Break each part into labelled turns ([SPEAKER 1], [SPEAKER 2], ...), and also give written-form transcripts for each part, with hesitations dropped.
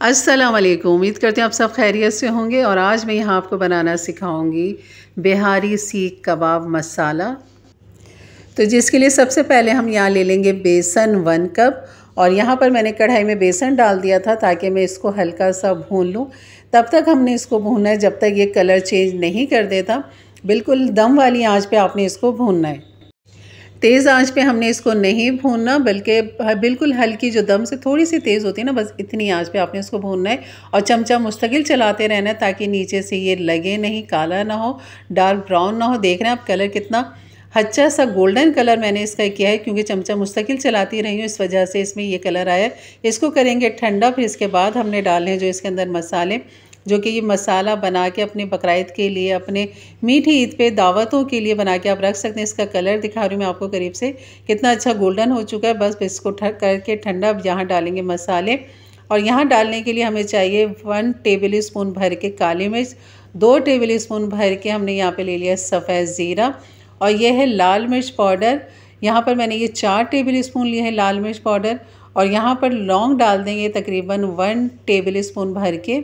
[SPEAKER 1] अस्सलाम वालेकुम। उम्मीद करते हैं आप सब खैरियत से होंगे। और आज मैं यहाँ आपको बनाना सिखाऊंगी बिहारी सीख कबाब मसाला। तो जिसके लिए सबसे पहले हम यहाँ ले लेंगे बेसन 1 कप। और यहाँ पर मैंने कढ़ाई में बेसन डाल दिया था ताकि मैं इसको हल्का सा भून लूँ। तब तक हमने इसको भूनना है जब तक ये कलर चेंज नहीं कर देता। बिल्कुल दम वाली आंच पे आपने इसको भूनना है। तेज़ आंच पे हमने इसको नहीं भूनना, बल्कि बिल्कुल हल्की, जो दम से थोड़ी सी तेज़ होती है ना, बस इतनी आंच पे आपने इसको भूनना है। और चमचा मुस्तकिल चलाते रहना है ताकि नीचे से ये लगे नहीं, काला ना हो, डार्क ब्राउन ना हो। देख रहे हैं आप कलर कितना अच्छा सा गोल्डन कलर मैंने इसका किया है, क्योंकि चमचा मुस्तकिल चलाती रही हूँ, इस वजह से इसमें ये कलर आया। इसको करेंगे ठंडा। फिर इसके बाद हमने डालने हैं जो इसके अंदर मसाले, जो कि ये मसाला बना के अपने बकरीद के लिए, अपने मीठी ईद पे दावतों के लिए बना के आप रख सकते हैं। इसका कलर दिखा रही हूँ मैं आपको करीब से, कितना अच्छा गोल्डन हो चुका है। बस इसको करके ठंडा। अब यहाँ डालेंगे मसाले। और यहाँ डालने के लिए हमें चाहिए 1 टेबल स्पून भर के काली मिर्च, 2 टेबल स्पून भर के हमने यहाँ पे ले लिया सफ़ेद ज़ीरा, और यह है लाल मिर्च पाउडर। यहाँ पर मैंने ये 4 टेबल स्पून लिए हैं लाल मिर्च पाउडर। और यहाँ पर लौंग डाल देंगे तकरीबन 1 टेबल स्पून भर के।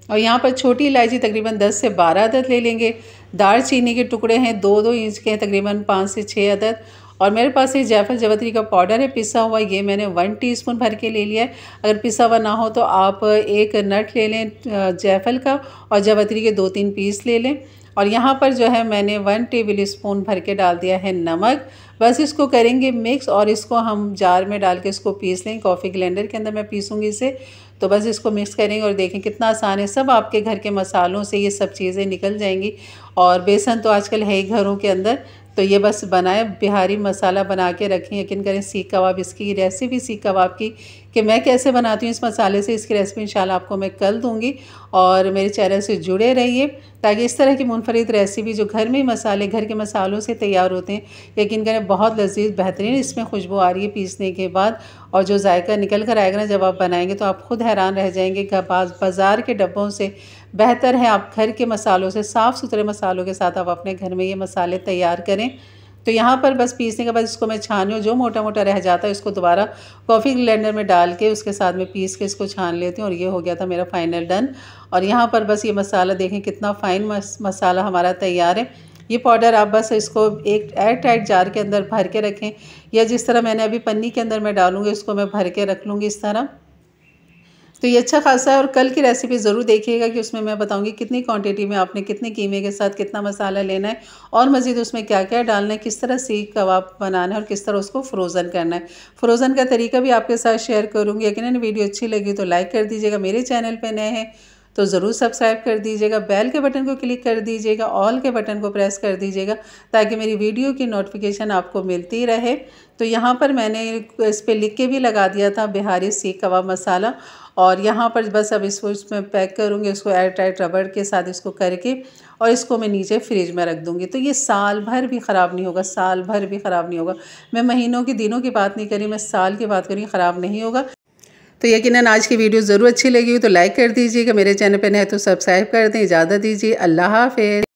[SPEAKER 1] और यहाँ पर छोटी इलायची तकरीबन 10 से 12 अदद ले लेंगे। दालचीनी के टुकड़े हैं 2-2 इंच के, तकरीबन 5 से 6 अदद। और मेरे पास ये जायफल जवतरी का पाउडर है पिसा हुआ, ये मैंने 1 टीस्पून भर के ले लिया है। अगर पिसा हुआ ना हो तो आप एक नट ले लें जायफल का, और जवतरी के 2-3 पीस ले लें। और यहाँ पर जो है मैंने 1 टेबल स्पून भर के डाल दिया है नमक। बस इसको करेंगे मिक्स, और इसको हम जार में डाल के इसको पीस लें। कॉफ़ी ब्लेंडर के अंदर मैं पीसूँगी इसे। तो बस इसको मिक्स करेंगे और देखें कितना आसान है। सब आपके घर के मसालों से ये सब चीज़ें निकल जाएंगी। और बेसन तो आजकल है ही घरों के अंदर, तो ये बस बनाए बिहारी मसाला बना के रखें। यकीन करें सीख कबाब, इसकी रेसिपी सीख कबाब की कि मैं कैसे बनाती हूँ इस मसाले से, इसकी रेसिपी इंशाल्लाह आपको मैं कल दूँगी। और मेरे चैनल से जुड़े रहिए ताकि इस तरह की मुनफरिद रेसिपी जो घर में ही मसाले, घर के मसालों से तैयार होते हैं, यकीन करें बहुत लजीज बेहतरीन इसमें खुशबू आ रही है पीसने के बाद। और जो जायका निकल कर आएगा ना जब आप बनाएंगे, तो आप खुद हैरान रह जाएंगे कि बाज़ार के डब्बों से बेहतर है आप घर के मसालों से, साफ़ सुथरे मसालों के साथ आप अपने घर में ये मसाले तैयार करें। तो यहाँ पर बस पीसने के बाद इसको मैं छान लूँ, जो मोटा मोटा रह जाता है इसको दोबारा कॉफ़ी ब्लेंडर में डाल के उसके साथ में पीस के इसको छान लेती हूँ। और ये हो गया था मेरा फाइनल डन। और यहाँ पर बस ये मसाला देखें कितना फ़ाइन मसाला हमारा तैयार है। ये पाउडर आप बस इसको एक एयर टाइट जार के अंदर भर के रखें, या जिस तरह मैंने अभी पन्नी के अंदर मैं डालूँगी इसको मैं भर के रख लूँगी इस तरह। तो ये अच्छा खासा है। और कल की रेसिपी ज़रूर देखिएगा कि उसमें मैं बताऊंगी कितनी क्वांटिटी में आपने कितने कीमे के साथ कितना मसाला लेना है, और मज़ीद उसमें क्या क्या डालना है, किस तरह सीख कबाब बनाना है और किस तरह उसको फ्रोज़न करना है। फ्रोज़न का तरीका भी आपके साथ शेयर करूँगी। यकीनन वीडियो अच्छी लगी तो लाइक कर दीजिएगा। मेरे चैनल पर नए हैं तो ज़रूर सब्सक्राइब कर दीजिएगा। बेल के बटन को क्लिक कर दीजिएगा, ऑल के बटन को प्रेस कर दीजिएगा ताकि मेरी वीडियो की नोटिफिकेशन आपको मिलती रहे। तो यहाँ पर मैंने इस पर लिख के भी लगा दिया था बिहारी सीख कबाब मसाला। और यहाँ पर बस अब इसको इसमें पैक करूँगी, इसको एयर टाइट रबड़ के साथ इसको करके, और इसको मैं नीचे फ्रिज में रख दूँगी। तो ये साल भर भी ख़राब नहीं होगा, साल भर भी ख़राब नहीं होगा। मैं महीनों की, दिनों की बात नहीं करी, मैं साल की बात करी, ख़राब नहीं होगा। तो यकीनन आज की वीडियो ज़रूर अच्छी लगी हो तो लाइक कर दीजिएगा। मेरे चैनल पर नए तो सब्सक्राइब कर दें। इजाज़त दीजिए, अल्लाह हाफ़िज़।